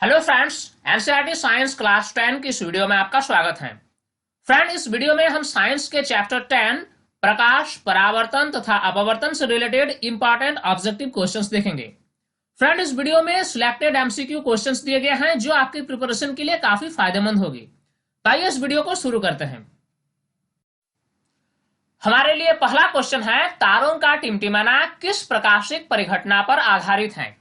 Hello friends, NCERT science class 10 की इस video में आपका स्वागत है। फ्रेंड, इस वीडियो में हम साइंस के चैप्टर 10 प्रकाश, परावर्तन तथा अपवर्तन से रिलेटेड इंपॉर्टेंट ऑब्जेक्टिव क्वेश्चंस देखेंगे। फ्रेंड, इस वीडियो में सिलेक्टेड एमसीक्यू क्वेश्चंस दिए गए हैं जो आपकी प्रिपरेशन के लिए काफी फायदेमंद होगी। तो आइए इस वीडियो को शुरू करते हैं। हमारे लिए पहला क्वेश्चन है, तारों का टिमटिमाना किस प्रकाशिक परिघटना पर आधारित है।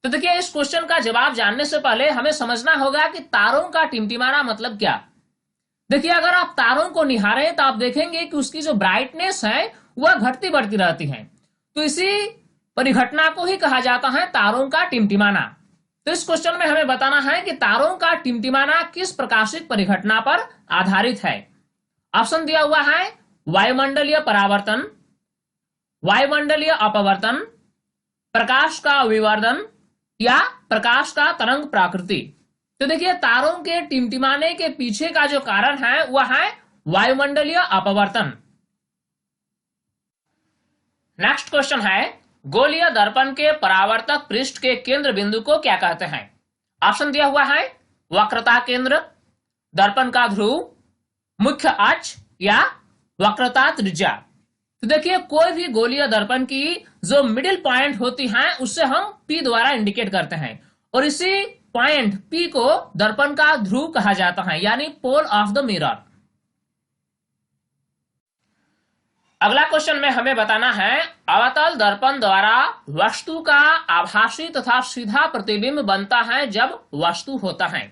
तो देखिए, इस क्वेश्चन का जवाब जानने से पहले हमें समझना होगा कि तारों का टिमटिमाना मतलब क्या। देखिए, अगर आप तारों को निहारें तो आप देखेंगे कि उसकी जो ब्राइटनेस है वह घटती बढ़ती रहती है। तो इसी परिघटना को ही कहा जाता है तारों का टिमटिमाना। तो इस क्वेश्चन में हमें बताना है कि तारों का टिमटिमाना किस प्रकाशिक परिघटना पर आधारित है। ऑप्शन दिया हुआ है वायुमंडलीय परावर्तन, वायुमंडलीय अपवर्तन, प्रकाश का विवर्धन या प्रकाश का तरंग प्राकृति। तो देखिए, तारों के टिमटिमाने के पीछे का जो कारण है वह है वायुमंडलीय अपवर्तन। नेक्स्ट क्वेश्चन है, गोलीय दर्पण के परावर्तक पृष्ठ के केंद्र बिंदु को क्या कहते हैं। ऑप्शन दिया हुआ है वक्रता केंद्र, दर्पण का ध्रुव, मुख्य अक्ष या वक्रता त्रिज्या। तो देखिए, कोई भी गोलीय दर्पण की जो मिडिल पॉइंट होती है उससे हम P द्वारा इंडिकेट करते हैं और इसी पॉइंट P को दर्पण का ध्रुव कहा जाता है, यानी पोल ऑफ द मिरर। अगला क्वेश्चन में हमें बताना है, अवतल दर्पण द्वारा वस्तु का आभासी तथा सीधा प्रतिबिंब बनता है जब वस्तु होता है।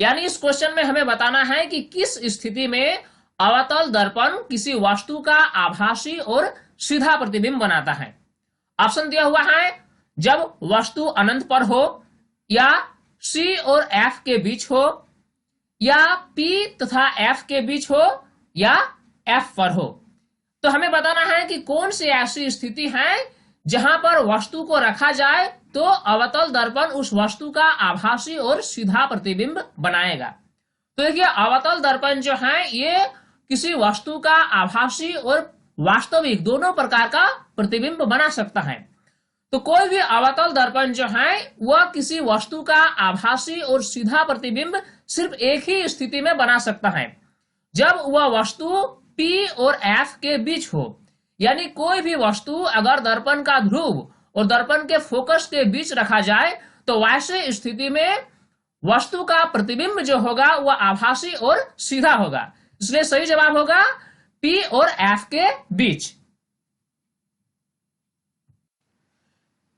यानी इस क्वेश्चन में हमें बताना है कि किस स्थिति में अवतल दर्पण किसी वस्तु का आभासी और सीधा प्रतिबिंब बनाता है। ऑप्शन दिया हुआ है जब वस्तु अनंत पर हो, या C और F के बीच हो, या P तथा F के बीच हो, या F पर हो। तो हमें बताना है कि कौन सी ऐसी स्थिति है जहां पर वस्तु को रखा जाए तो अवतल दर्पण उस वस्तु का आभासी और सीधा प्रतिबिंब बनाएगा। तो देखिए, अवतल दर्पण जो है ये किसी वस्तु का आभासी और वास्तविक दोनों प्रकार का प्रतिबिंब बना सकता है। तो कोई भी अवतल दर्पण जो है वह किसी वस्तु का आभासी और सीधा प्रतिबिंब सिर्फ एक ही स्थिति में बना सकता है, जब वह वस्तु P और F के बीच हो। यानी कोई भी वस्तु अगर दर्पण का ध्रुव और दर्पण के फोकस के बीच रखा जाए तो वैसे स्थिति में वस्तु का प्रतिबिंब जो होगा वह आभासी और सीधा होगा। इसलिए सही जवाब होगा P और F के बीच।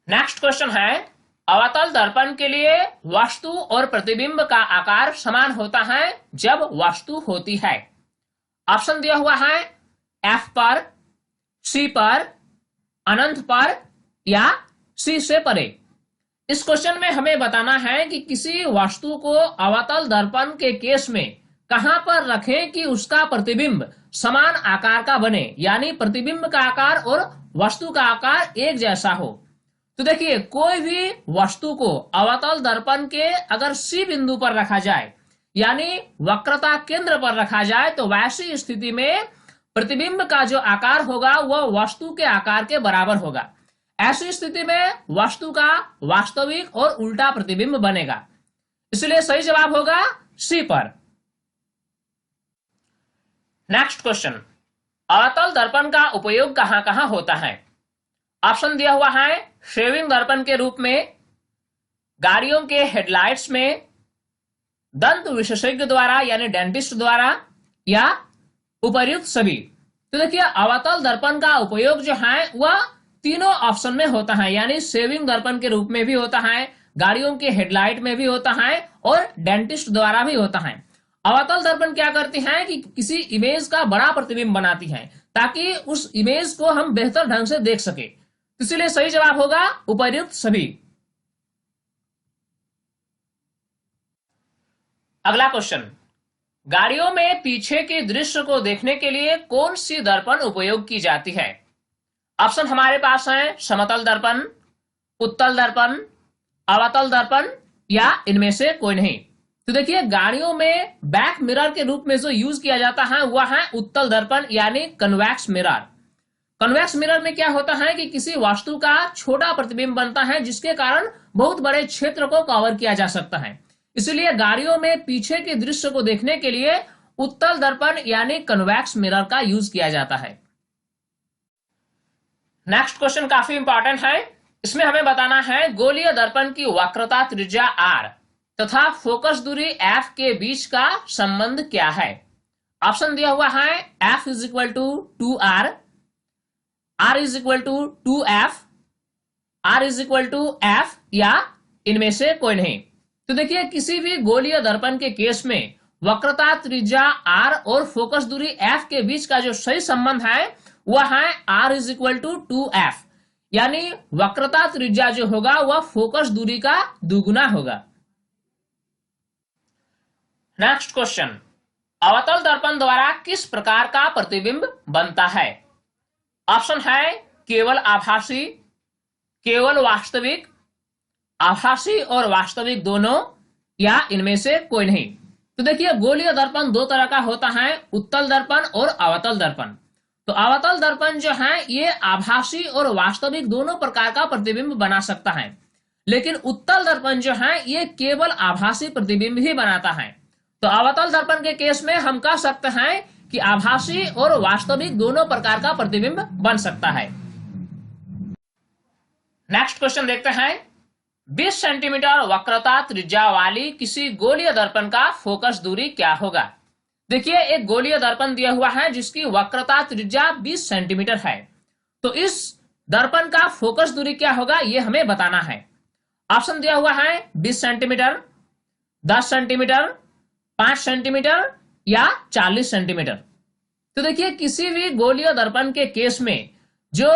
नेक्स्ट क्वेश्चन है, अवतल दर्पण के लिए वस्तु और प्रतिबिंब का आकार समान होता है जब वस्तु होती है। ऑप्शन दिया हुआ है F पर, C पर, अनंत पर या C से परे। इस क्वेश्चन में हमें बताना है कि किसी वस्तु को अवतल दर्पण के केस में कहां पर रखें कि उसका प्रतिबिंब समान आकार का बने, यानी प्रतिबिंब का आकार और वस्तु का आकार एक जैसा हो। तो देखिए, कोई भी वस्तु को अवतल दर्पण के अगर C बिंदु पर रखा जाए, यानी वक्रता केंद्र पर रखा जाए, तो वैसी स्थिति में प्रतिबिंब का जो आकार होगा वह वस्तु के आकार के बराबर होगा। ऐसी स्थिति में वस्तु का वास्तविक और उल्टा प्रतिबिंब बनेगा। इसलिए सही जवाब होगा C पर। नेक्स्ट क्वेश्चन, अवतल दर्पण का उपयोग कहां कहां होता है। ऑप्शन दिया हुआ है शेविंग दर्पण के रूप में, गाड़ियों के हेडलाइट्स में, दंत विशेषज्ञ द्वारा यानी डेंटिस्ट द्वारा, या उपर्युक्त सभी। तो देखिए, अवतल दर्पण का उपयोग जो है वह तीनों ऑप्शन में होता है, यानी शेविंग दर्पण के रूप में भी होता है, गाड़ियों के हेडलाइट में भी होता है और डेंटिस्ट द्वारा भी होता है। अवतल दर्पण क्या करती है कि किसी इमेज का बड़ा प्रतिबिंब बनाती है ताकि उस इमेज को हम बेहतर ढंग से देख सके। इसलिए सही जवाब होगा उपर्युक्त सभी। अगला क्वेश्चन, गाड़ियों में पीछे के दृश्य को देखने के लिए कौन सी दर्पण उपयोग की जाती है। ऑप्शन हमारे पास है समतल दर्पण, उत्तल दर्पण, अवतल दर्पण या इनमें से कोई नहीं। तो देखिए, गाड़ियों में बैक मिरर के रूप में जो यूज किया जाता है वह है उत्तल दर्पण यानी कन्वेक्स मिरर। कन्वेक्स मिरर में क्या होता है कि किसी वस्तु का छोटा प्रतिबिंब बनता है जिसके कारण बहुत बड़े क्षेत्र को कवर किया जा सकता है। इसलिए गाड़ियों में पीछे के दृश्य को देखने के लिए उत्तल दर्पण यानी कन्वेक्स मिरर का यूज किया जाता है। नेक्स्ट क्वेश्चन काफी इंपॉर्टेंट है। इसमें हमें बताना है गोलीय दर्पण की वक्रता त्रिज्या r तथा फोकस दूरी f के बीच का संबंध क्या है। ऑप्शन दिया हुआ है f is equal to 2r, r is equal to 2f, r is equal to f या इनमें से कोई नहीं। तो देखिए किसी भी गोलीय दर्पण के केस में वक्रता त्रिज्या r और फोकस दूरी f के बीच का जो सही संबंध है वह है r is equal to 2f, यानी वक्रता त्रिज्या जो होगा वह फोकस दूरी का दुगुना होगा। नेक्स्ट क्वेश्चन, अवतल दर्पण द्वारा किस प्रकार का प्रतिबिंब बनता है। ऑप्शन है केवल आभासी, केवल वास्तविक, आभासी और वास्तविक दोनों, या इनमें से कोई नहीं। तो देखिए गोलीय दर्पण दो तरह का होता है, उत्तल दर्पण और अवतल दर्पण। तो अवतल दर्पण जो है ये आभासी और वास्तविक दोनों प्रकार का प्रतिबिंब बना सकता है, लेकिन उत्तल दर्पण जो है ये केवल आभासी प्रतिबिंब ही बनाता है। तो अवतल दर्पण के केस में हम कह सकते हैं कि आभासी और वास्तविक दोनों प्रकार का प्रतिबिंब बन सकता है। नेक्स्ट क्वेश्चन देखते हैं, 20 सेंटीमीटर वक्रता त्रिज्या वाली किसी गोलीय दर्पण का फोकस दूरी क्या होगा। देखिए एक गोलीय दर्पण दिया हुआ है जिसकी वक्रता त्रिज्या 20 सेंटीमीटर है, तो इस दर्पण का फोकस दूरी क्या होगा ये हमें बताना है। ऑप्शन दिया हुआ है 20 सेंटीमीटर, 10 सेंटीमीटर, 5 सेंटीमीटर या 40 सेंटीमीटर। तो देखिए किसी भी गोलीय दर्पण के केस में जो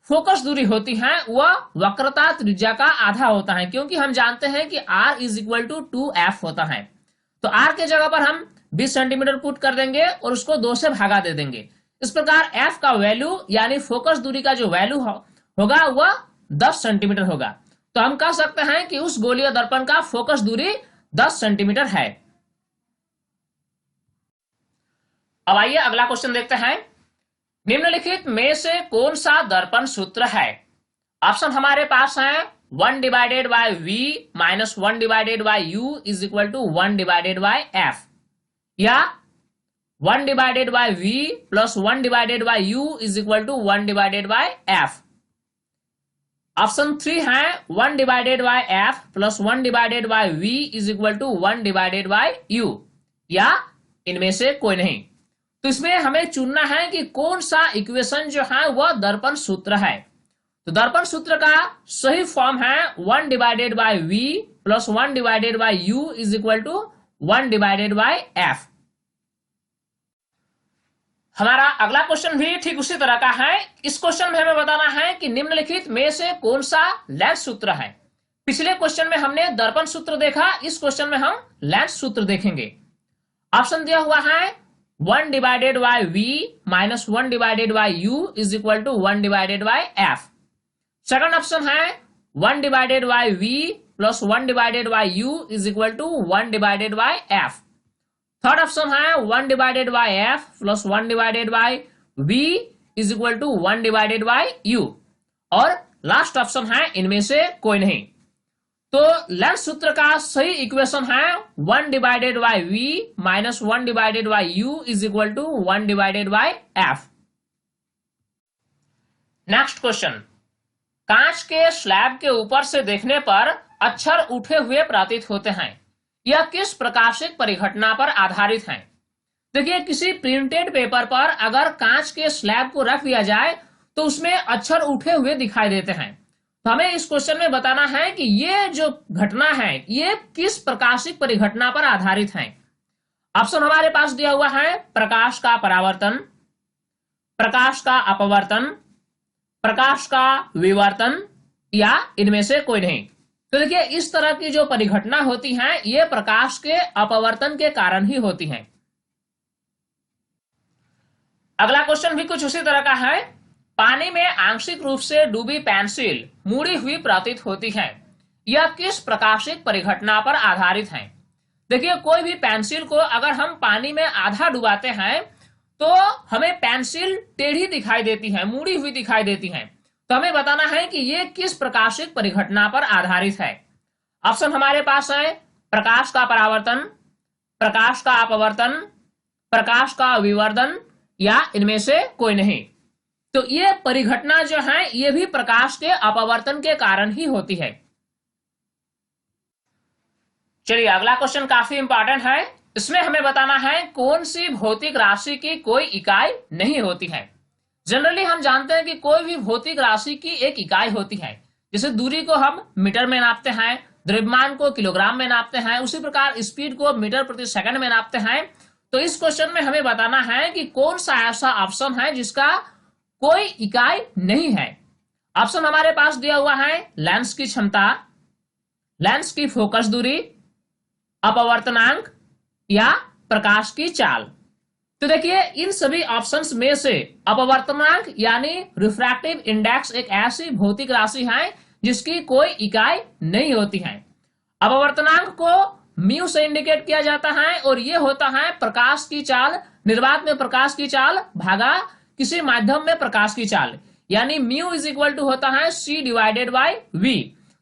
फोकस दूरी होती है वह वक्रता त्रिज्या का आधा होता है, क्योंकि हम जानते हैं कि r is equal to 2f होता है। तो r के जगह पर हम 20 सेंटीमीटर पुट कर देंगे और उसको 2 से भागा दे देंगे। इस प्रकार f का वैल्यू यानी फोकस दूरी का जो वैल्यू होगा वह 10 सेंटीमीटर होगा। तो हम कह सकते हैं कि उस गोलीय दर्पण का फोकस दूरी 10 सेंटीमीटर है। अब आइए अगला क्वेश्चन देखते हैं, निम्नलिखित में से कौन सा दर्पण सूत्र है। ऑप्शन हमारे पास है 1 divided by v minus 1 divided by u is equal to 1 divided by f, या 1 divided by v plus 1 divided by u is equal to 1 divided by f। Option 3 है 1 divided by f plus 1 divided by v is equal to 1 divided by u, या इनमें से कोई नहीं। तो इसमें हमें चुनना है कि कौन सा इक्वेशन जो है वह दर्पण सूत्र है। तो दर्पण सूत्र का सही फॉर्म है 1 divided by v plus 1 divided by u is equal to 1 divided by f। हमारा अगला क्वेश्चन भी ठीक उसी तरह का है। इस क्वेश्चन में हमें बताना है कि निम्नलिखित में से कौन सा लेंथ सूत्र है। पिछले क्वेश्चन में हमने दर्पण सूत्र देखा, इस क्वेश्चन में हम लेंथ सूत्र देखेंगे। ऑप्शन दिया हुआ है 1 divided by v minus 1 divided by u is equal to 1 divided by f। Second option है 1 divided by v plus 1 divided by u is equal to 1 divided by f। Third option है 1 divided by f plus 1 divided by v is equal to 1 divided by u, और last option है इनमें से कोई नहीं। तो length सूत्र का सही इक्वेशन है 1 divided by v minus 1 divided by u is equal to 1 divided by f। Next question, कांच के स्लैब के ऊपर से देखने पर अक्षर उठे हुए प्रतीत होते हैं, यह किस प्रकाशिक परिघटना पर आधारित है। देखिए किसी प्रिंटेड पेपर पर अगर कांच के स्लैब को रख दिया जाए तो उसमें अक्षर उठे हुए दिखाई देते हैं। तो हमें इस क्वेश्चन में बताना है कि ये जो घटना है ये किस प्रकाशिक परिघटना पर आधारित है। ऑप्शन हमारे पास दिया हुआ है प्रकाश का परावर्तन, प्रकाश का अपवर्तन, प्रकाश का विवर्तन, या इनमें से कोई नहीं। तो देखिए इस तरह की जो परिघटना होती है ये प्रकाश के अपवर्तन के कारण ही होती है। अगला क्वेश्चन भी कुछ उसी तरह का है, पानी में आंशिक रूप से डूबी पेंसिल मुड़ी हुई प्रतीत होती है, यह किस प्रकाशिक परिघटना पर आधारित है। देखिए कोई भी पेंसिल को अगर हम पानी में आधा डुबाते हैं तो हमें पेंसिल टेढ़ी दिखाई देती है, मुड़ी हुई दिखाई देती है। तो हमें बताना है कि ये किस प्रकाशिक परिघटना पर आधारित है। ऑप्शन हमारे पास है प्रकाश का परावर्तन, प्रकाश का अपवर्तन, प्रकाश का विवर्धन, या इनमें से कोई नहीं। तो ये परिघटना जो है ये भी प्रकाश के अपवर्तन के कारण ही होती है। चलिए अगला क्वेश्चन काफी इंपॉर्टेंट है। इसमें हमें बताना है कौन सी भौतिक राशि की कोई इकाई नहीं होती है। जनरली हम जानते हैं कि कोई भी भौतिक राशि की एक इकाई होती है। जैसे दूरी को हम मीटर में नापते हैं, द्रव्यमान को किलोग्राम में नापते हैं, उसी प्रकार स्पीड को मीटर प्रति सेकंड में नापते हैं। तो इस क्वेश्चन में हमें बताना है कि कौन सा ऐसा ऑप्शन है जिसका कोई इकाई नहीं है। ऑप्शन हमारे पास दिया हुआ है लेंस की क्षमता, लेंस की फोकस दूरी, अपवर्तनांक या प्रकाश की चाल। तो देखिए इन सभी ऑप्शंस में से अपवर्तनांक यानी रिफ्रैक्टिव इंडेक्स एक ऐसी भौतिक राशि है जिसकी कोई इकाई नहीं होती है। अपवर्तनांक को म्यू से इंडिकेट किया जाता है और यह होता है प्रकाश की चाल, निर्वात में प्रकाश की चाल भागा किसी माध्यम में प्रकाश की चाल, यानी म्यू इज इक्वल टू होता है c डिवाइडेड बाई v।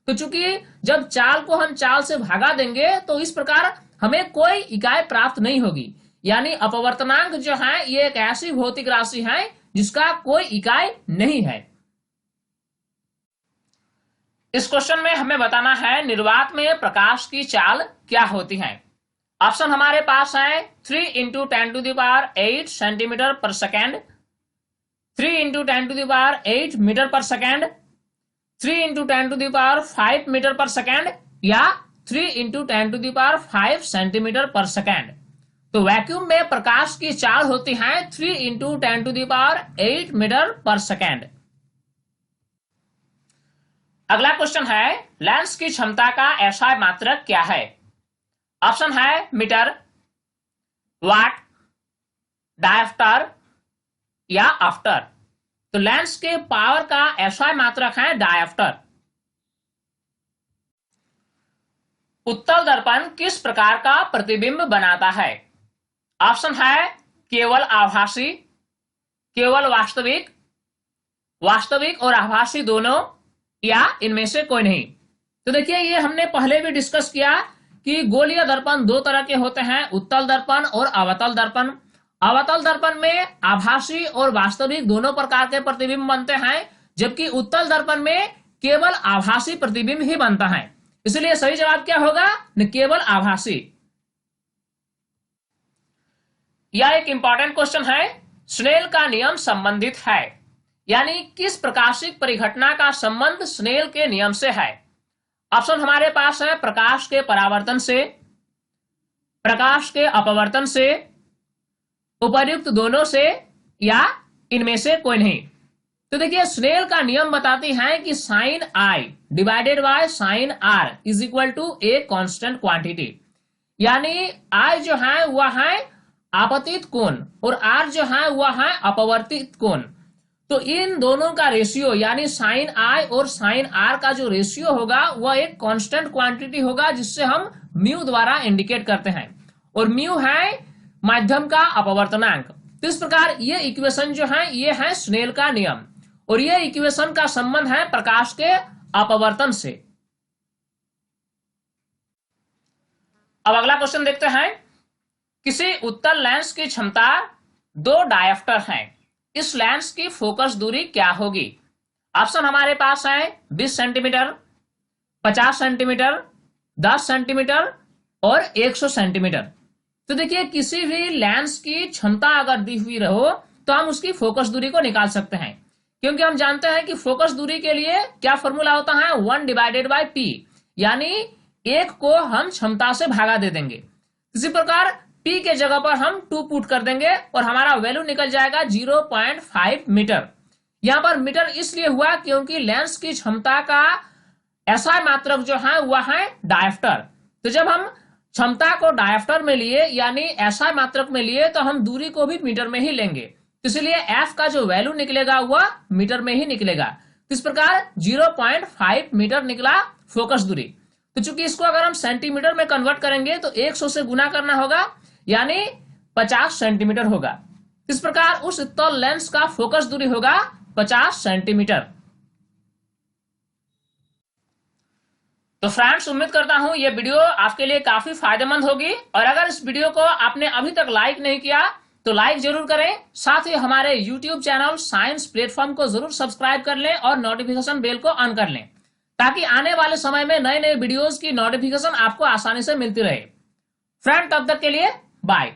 तो चूंकि जब चाल को हम चाल से भागा देंगे तो इस प्रकार हमें कोई इकाई प्राप्त नहीं होगी, यानी अपवर्तनांक जो है ये एक ऐसी भौतिक राशि है जिसका कोई इकाई नहीं है। इस क्वेश्चन में हमें बताना है निर्वात में प्रकाश की चाल क्या होती है। ऑप्शन हमारे पास है 3 × 10⁸ सेंटीमीटर पर सेकेंड, 3 × 10⁸ मीटर पर सेकेंड, 3 × 10⁵ मीटर पर सेकेंड या 3 × 10⁵ सेंटीमीटर पर सेकेंड। तो वैक्यूम में प्रकाश की चाल होती है 3 × 10⁸ मीटर पर सेकेंड। अगला क्वेश्चन है लेंस की क्षमता का एसआई मात्रक क्या है। ऑप्शन है मीटर, वाट, डायफ्टर या आफ्टर। तो लेंस के पावर का एसआई मात्रक है डायफ्टर। उत्तल दर्पण किस प्रकार का प्रतिबिंब बनाता है। ऑप्शन है केवल आभासी, केवल वास्तविक, वास्तविक और आभासी दोनों, या इनमें से कोई नहीं। तो देखिए ये हमने पहले भी डिस्कस किया कि गोलीय दर्पण दो तरह के होते हैं, उत्तल दर्पण और अवतल दर्पण। अवतल दर्पण में आभासी और वास्तविक दोनों प्रकार के प्रतिबिंब बनते हैं, जबकि उत्तल दर्पण में केवल आभासी प्रतिबिंब ही बनता है। इसलिए सही जवाब क्या होगा, केवल आभासी। यह एक इंपॉर्टेंट क्वेश्चन है। स्नेल का नियम संबंधित है, यानी किस प्रकाशिक परिघटना का संबंध स्नेल के नियम से है। ऑप्शन हमारे पास है प्रकाश के परावर्तन से, प्रकाश के अपवर्तन से, उपर्युक्त दोनों से, या इनमें से कोई नहीं। तो देखिए स्नेल का नियम बताती है कि sine i divided by sine r is equal to a constant quantity, यानी आई जो है वह है आपतित कोण और आर जो है वह है अपवर्तित कोण। तो इन दोनों का रेशियो यानी साइन आई और साइन आर का जो रेशियो होगा वह एक कांस्टेंट क्वांटिटी होगा जिससे हम म्यू द्वारा इंडिकेट करते हैं, और म्यू है माध्यम का अपवर्तनांक। तो इस प्रकार ये इक्वेशन जो है ये है स्नेल का नियम, और ये इक्वेशन का संबंध है प्रकाश के अपवर्तन से। अब अगला क्वेश्चन देखते हैं। किसी उत्तल लेंस की क्षमता 2 डायफ्टर है, इस लेंस की फोकस दूरी क्या होगी। ऑप्शन हमारे पास है 20 सेंटीमीटर, 50 सेंटीमीटर, 10 सेंटीमीटर और 100 सेंटीमीटर। तो देखिए किसी भी लेंस की क्षमता अगर दी हुई रहो तो हम उसकी फोकस दूरी को निकाल सकते हैं, क्योंकि हम जानते हैं कि फोकस दूरी के लिए क्या फॉर्मूला होता है 1 डिवाइडेड बाय p, यानी 1 को हम क्षमता से भागा दे देंगे। इसी प्रकार p के जगह पर हम 2 पुट कर देंगे और हमारा वैल्यू निकल जाएगा 0.5 मीटर। यहां पर मीटर इसलिए हुआ क्योंकि लेंस की क्षमता का एसआई मात्रक जो है वह है डायफ्टर। तो जब हम क्षमता को डायफ्टर में लिए यानी एसआई मात्रक में लिए तो हम दूरी को भी मीटर में ही लेंगे, इसलिए एफ का जो वैल्यू निकलेगा वह मीटर में ही निकलेगा। तो इस प्रकार 0.5 मीटर निकला फोकस दूरी। तो चूंकि इसको अगर हम सेंटीमीटर में कन्वर्ट करेंगे तो 100 से गुना करना होगा, यानी 50 सेंटीमीटर होगा। इस प्रकार उस उत्तल लेंस का फोकस दूरी होगा 50 सेंटीमीटर। तो फ्रेंड्स, उम्मीद करता हूं ये वीडियो आपके लिए काफी फायदेमंद होगी, और अगर इस वीडियो को आपने अभी तक लाइक नहीं किया तो लाइक जरूर करें। साथ ही हमारे यूट्यूब चैनल साइंस प्लेटफॉर्म को जरूर सब्सक्राइब कर लें और नोटिफिकेशन बेल को ऑन कर लें, ताकि आने वाले समय में नए नए वीडियोस की नोटिफिकेशन आपको आसानी से मिलती रहे। फ्रेंड, तब तक के लिए बाय।